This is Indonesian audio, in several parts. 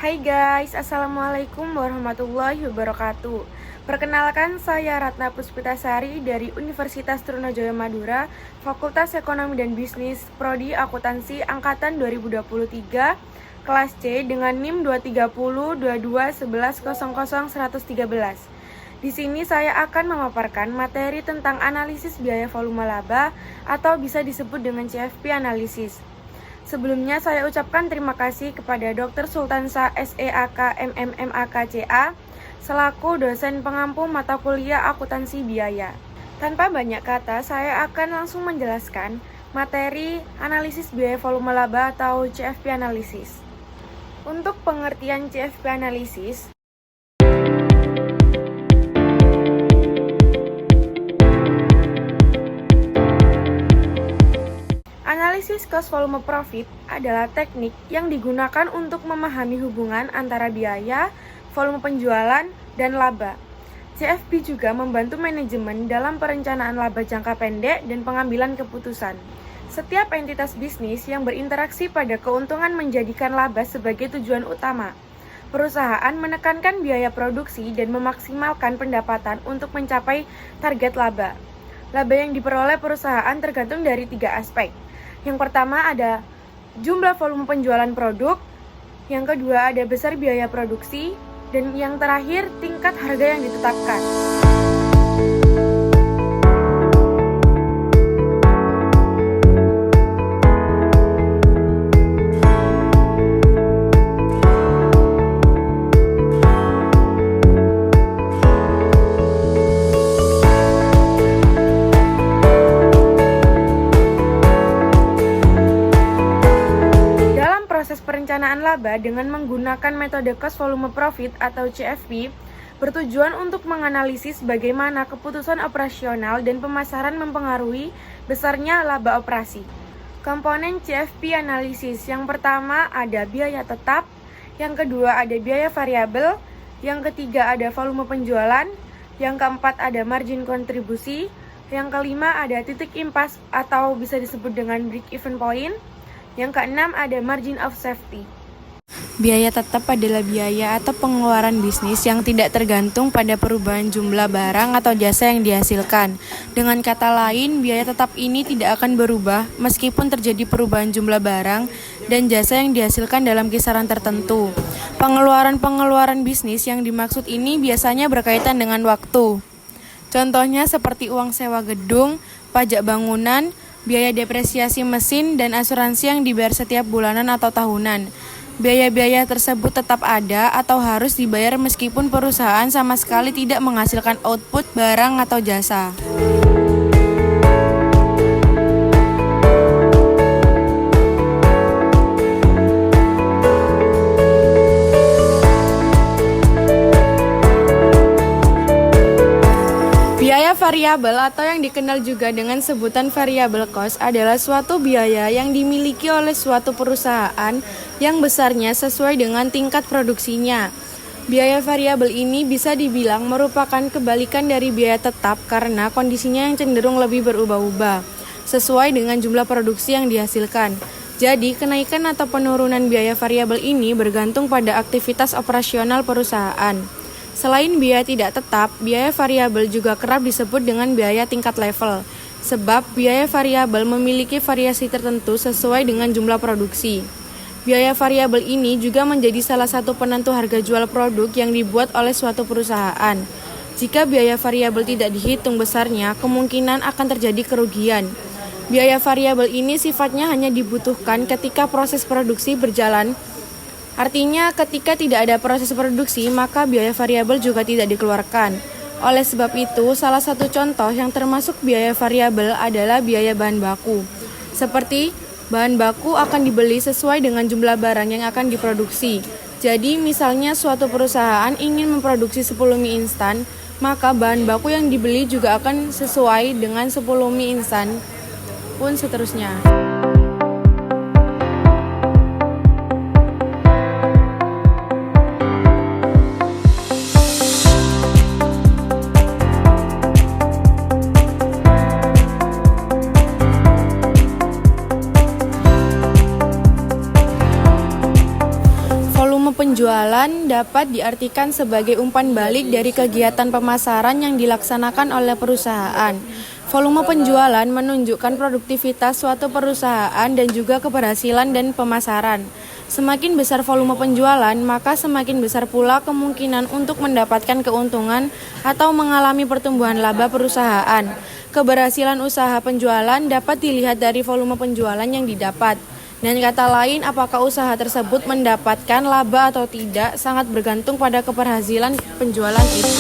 Hai guys, Assalamualaikum warahmatullahi wabarakatuh. Perkenalkan, saya Ratna Puspitasari dari Universitas Trunojoyo Madura, Fakultas Ekonomi dan Bisnis, Prodi Akuntansi Angkatan 2023, kelas C dengan NIM 2302211000113. Di sini saya akan memaparkan materi tentang analisis biaya volume laba atau bisa disebut dengan CFP analisis. Sebelumnya saya ucapkan terima kasih kepada Dr. Sultansa SEAK MMMAKCA selaku dosen pengampu mata kuliah akuntansi biaya. Tanpa banyak kata, saya akan langsung menjelaskan materi analisis biaya volume laba atau CFP analisis. Untuk pengertian CFP analisis, analisis cost volume profit adalah teknik yang digunakan untuk memahami hubungan antara biaya, volume penjualan, dan laba. CFP juga membantu manajemen dalam perencanaan laba jangka pendek dan pengambilan keputusan. Setiap entitas bisnis yang berinteraksi pada keuntungan menjadikan laba sebagai tujuan utama. Perusahaan menekankan biaya produksi dan memaksimalkan pendapatan untuk mencapai target laba. Laba yang diperoleh perusahaan tergantung dari 3 aspek. Yang pertama ada jumlah volume penjualan produk, yang kedua ada besar biaya produksi, dan yang terakhir tingkat harga yang ditetapkan. Proses perencanaan laba dengan menggunakan metode cost volume profit atau CFP bertujuan untuk menganalisis bagaimana keputusan operasional dan pemasaran mempengaruhi besarnya laba operasi. Komponen CFP analisis yang pertama ada biaya tetap, yang kedua ada biaya variabel, yang ketiga ada volume penjualan, yang keempat ada margin kontribusi, yang kelima ada titik impas atau bisa disebut dengan break even point, yang keenam ada margin of safety. Biaya tetap adalah biaya atau pengeluaran bisnis yang tidak tergantung pada perubahan jumlah barang atau jasa yang dihasilkan. Dengan kata lain, biaya tetap ini tidak akan berubah meskipun terjadi perubahan jumlah barang dan jasa yang dihasilkan dalam kisaran tertentu. Pengeluaran bisnis yang dimaksud ini biasanya berkaitan dengan waktu. Contohnya seperti uang sewa gedung, pajak bangunan, biaya depresiasi mesin, dan asuransi yang dibayar setiap bulanan atau tahunan. Biaya-biaya tersebut tetap ada atau harus dibayar meskipun perusahaan sama sekali tidak menghasilkan output barang atau jasa. Biaya variabel atau yang dikenal juga dengan sebutan variable cost adalah suatu biaya yang dimiliki oleh suatu perusahaan yang besarnya sesuai dengan tingkat produksinya. Biaya variabel ini bisa dibilang merupakan kebalikan dari biaya tetap karena kondisinya yang cenderung lebih berubah-ubah sesuai dengan jumlah produksi yang dihasilkan. Jadi, kenaikan atau penurunan biaya variabel ini bergantung pada aktivitas operasional perusahaan. Selain biaya tidak tetap, biaya variabel juga kerap disebut dengan biaya tingkat level, sebab biaya variabel memiliki variasi tertentu sesuai dengan jumlah produksi. Biaya variabel ini juga menjadi salah satu penentu harga jual produk yang dibuat oleh suatu perusahaan. Jika biaya variabel tidak dihitung besarnya, kemungkinan akan terjadi kerugian. Biaya variabel ini sifatnya hanya dibutuhkan ketika proses produksi berjalan. Artinya, ketika tidak ada proses produksi, maka biaya variabel juga tidak dikeluarkan. Oleh sebab itu, salah satu contoh yang termasuk biaya variabel adalah biaya bahan baku. Seperti, bahan baku akan dibeli sesuai dengan jumlah barang yang akan diproduksi. Jadi, misalnya suatu perusahaan ingin memproduksi 10 mie instan, maka bahan baku yang dibeli juga akan sesuai dengan 10 mie instan, pun seterusnya. penjualan dapat diartikan sebagai umpan balik dari kegiatan pemasaran yang dilaksanakan oleh perusahaan. Volume penjualan menunjukkan produktivitas suatu perusahaan dan juga keberhasilan dan pemasaran. Semakin besar volume penjualan, maka semakin besar pula kemungkinan untuk mendapatkan keuntungan atau mengalami pertumbuhan laba perusahaan. Keberhasilan usaha penjualan dapat dilihat dari volume penjualan yang didapat. Dan kata lain, apakah usaha tersebut mendapatkan laba atau tidak sangat bergantung pada keberhasilan penjualan itu.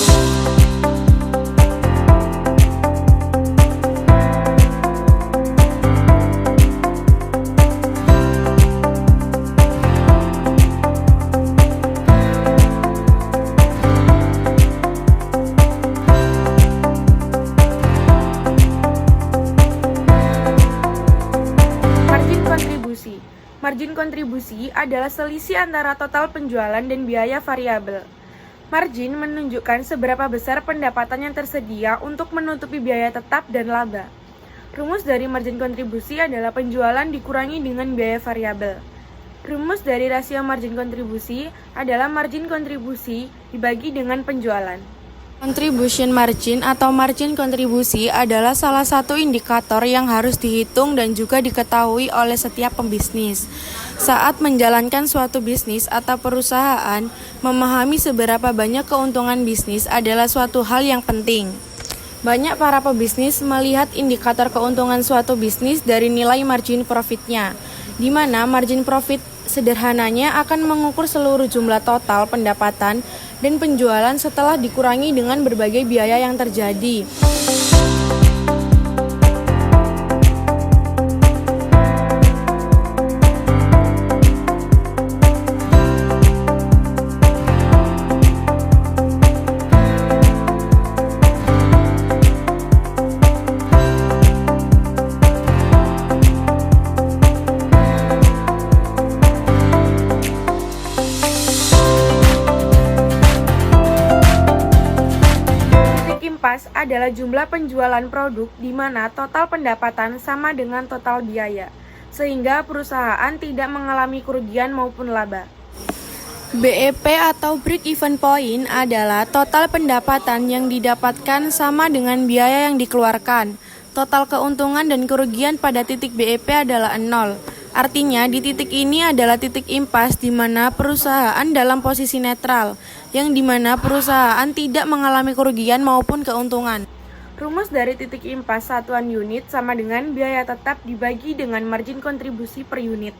Margin kontribusi adalah selisih antara total penjualan dan biaya variabel. Margin menunjukkan seberapa besar pendapatan yang tersedia untuk menutupi biaya tetap dan laba. Rumus dari margin kontribusi adalah penjualan dikurangi dengan biaya variabel. Rumus dari rasio margin kontribusi adalah margin kontribusi dibagi dengan penjualan. Contribution margin atau margin kontribusi adalah salah satu indikator yang harus dihitung dan juga diketahui oleh setiap pembisnis. Saat menjalankan suatu bisnis atau perusahaan, memahami seberapa banyak keuntungan bisnis adalah suatu hal yang penting. Banyak para pebisnis melihat indikator keuntungan suatu bisnis dari nilai margin profitnya, di mana margin profit sederhananya akan mengukur seluruh jumlah total pendapatan dan penjualan setelah dikurangi dengan berbagai biaya yang terjadi. Adalah jumlah penjualan produk di mana total pendapatan sama dengan total biaya, sehingga perusahaan tidak mengalami kerugian maupun laba. BEP atau break even point adalah total pendapatan yang didapatkan sama dengan biaya yang dikeluarkan. Total keuntungan dan kerugian pada titik BEP adalah 0. Artinya di titik ini adalah titik impas di mana perusahaan dalam posisi netral, yang di mana perusahaan tidak mengalami kerugian maupun keuntungan. Rumus dari titik impas satuan unit sama dengan biaya tetap dibagi dengan margin kontribusi per unit.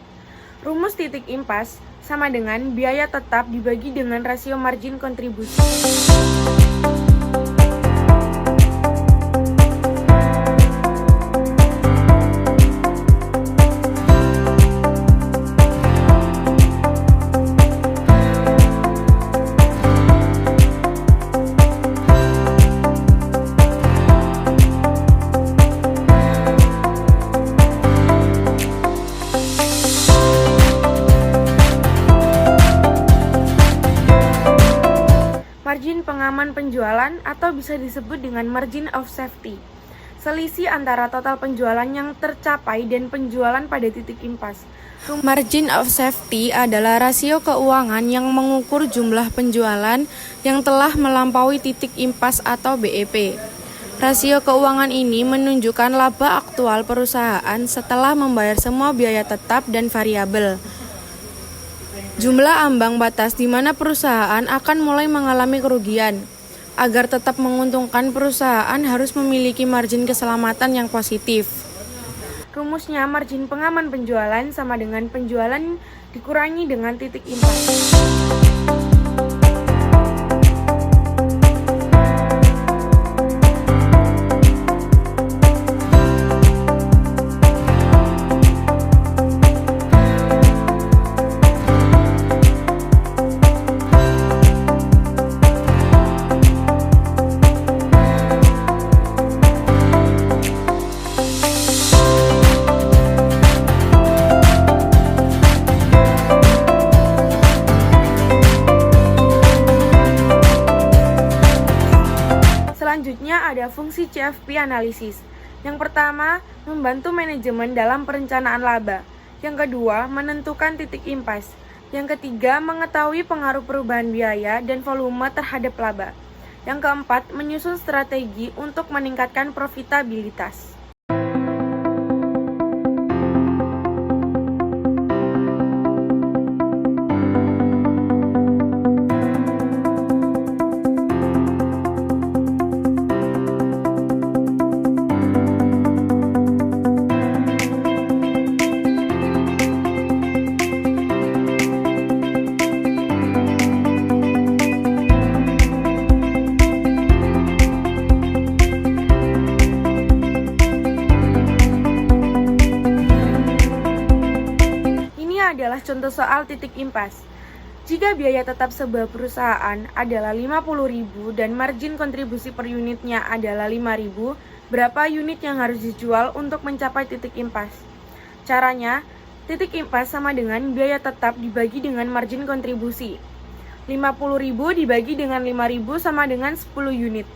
Rumus titik impas sama dengan biaya tetap dibagi dengan rasio margin kontribusi. Margin pengaman penjualan atau bisa disebut dengan margin of safety. Selisih antara total penjualan yang tercapai dan penjualan pada titik impas. Margin of safety adalah rasio keuangan yang mengukur jumlah penjualan yang telah melampaui titik impas atau BEP. Rasio keuangan ini menunjukkan laba aktual perusahaan setelah membayar semua biaya tetap dan variabel. Jumlah ambang batas di mana perusahaan akan mulai mengalami kerugian. Agar tetap menguntungkan, perusahaan harus memiliki margin keselamatan yang positif. Rumusnya margin pengaman penjualan sama dengan penjualan dikurangi dengan titik impas. Selanjutnya ada fungsi CFP analisis. Yang pertama, membantu manajemen dalam perencanaan laba. Yang kedua, menentukan titik impas. Yang ketiga, mengetahui pengaruh perubahan biaya dan volume terhadap laba. Yang keempat, menyusun strategi untuk meningkatkan profitabilitas. Adalah contoh soal titik impas. Jika biaya tetap sebuah perusahaan adalah 50.000 dan margin kontribusi per unitnya adalah 5.000, berapa unit yang harus dijual untuk mencapai titik impas? Caranya, titik impas sama dengan biaya tetap dibagi dengan margin kontribusi. 50.000 dibagi dengan 5.000 sama dengan 10 unit.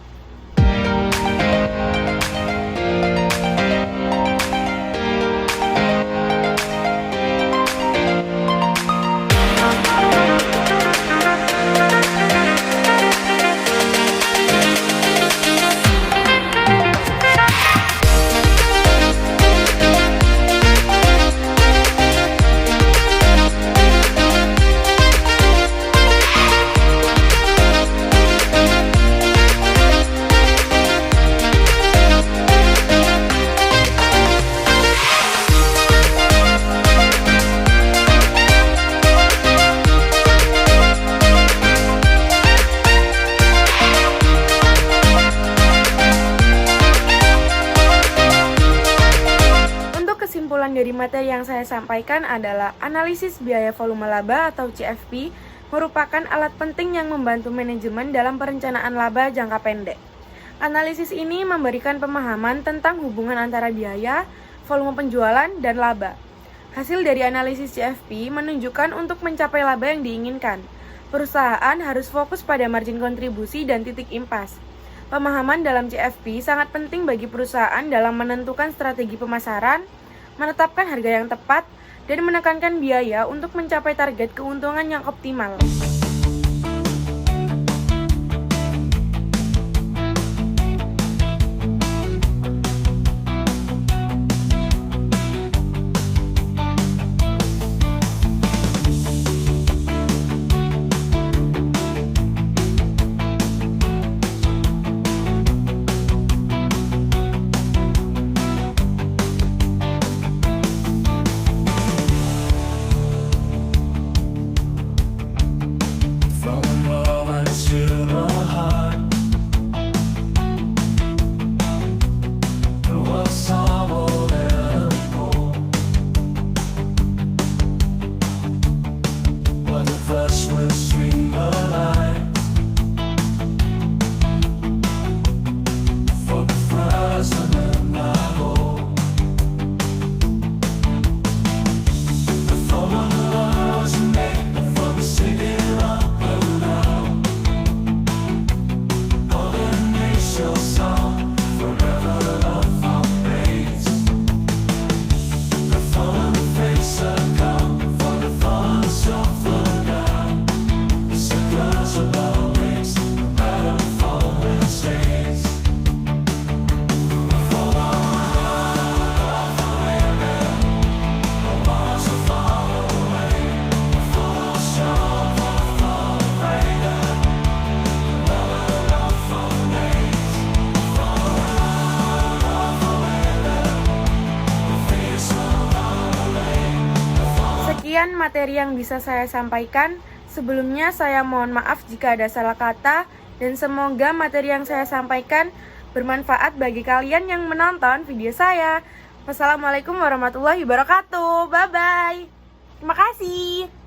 Kesimpulan dari materi yang saya sampaikan adalah analisis biaya volume laba atau CFP merupakan alat penting yang membantu manajemen dalam perencanaan laba jangka pendek. Analisis ini memberikan pemahaman tentang hubungan antara biaya, volume penjualan, dan laba. Hasil dari analisis CFP menunjukkan untuk mencapai laba yang diinginkan, perusahaan harus fokus pada margin kontribusi dan titik impas. Pemahaman dalam CFP sangat penting bagi perusahaan dalam menentukan strategi pemasaran, menetapkan harga yang tepat, dan menekankan biaya untuk mencapai target keuntungan yang optimal. Sekian materi yang bisa saya sampaikan. Sebelumnya saya mohon maaf jika ada salah kata dan semoga materi yang saya sampaikan bermanfaat bagi kalian yang menonton video saya. Wassalamualaikum warahmatullahi wabarakatuh. Bye bye. Terima kasih.